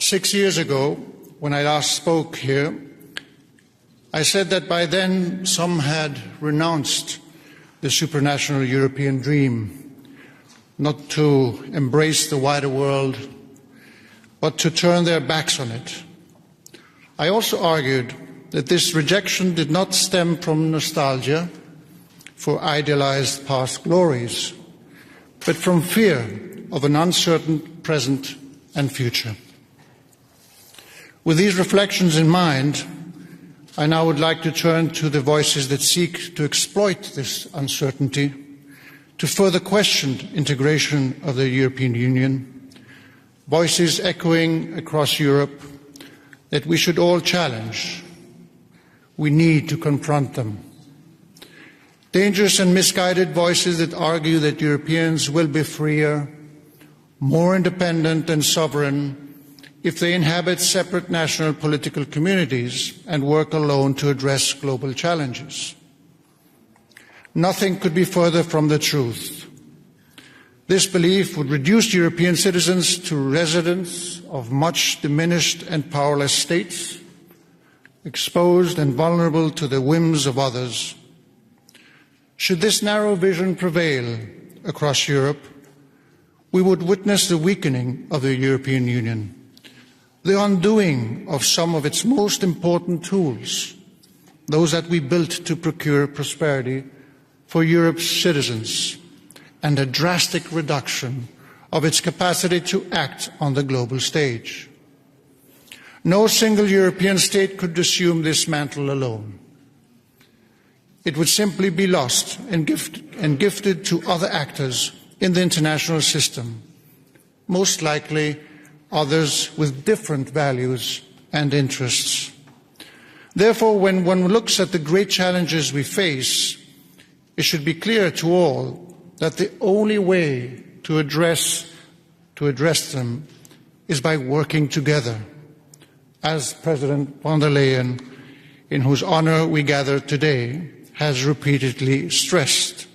6 years ago, when I last spoke here, I said that by then some had renounced the supranational European dream, not to embrace the wider world, but to turn their backs on it. I also argued that this rejection did not stem from nostalgia for idealized past glories, but from fear of an uncertain present and future. With these reflections in mind, I now would like to turn to the voices that seek to exploit this uncertainty, to further question integration of the European Union, voices echoing across Europe that we should all challenge. We need to confront them. Dangerous and misguided voices that argue that Europeans will be freer, more independent and sovereign if they inhabit separate national political communities and work alone to address global challenges. Nothing could be further from the truth. This belief would reduce European citizens to residents of much diminished and powerless states, exposed and vulnerable to the whims of others. Should this narrow vision prevail across Europe, we would witness the weakening of the European Union, the undoing of some of its most important tools, those that we built to procure prosperity for Europe's citizens, and a drastic reduction of its capacity to act on the global stage. No single European state could assume this mantle alone. It would simply be lost and gifted to other actors in the international system, most likely others with different values and interests. Therefore, when one looks at the great challenges we face, it should be clear to all that the only way to address them is by working together, as President von der Leyen, in whose honor we gather today, has repeatedly stressed.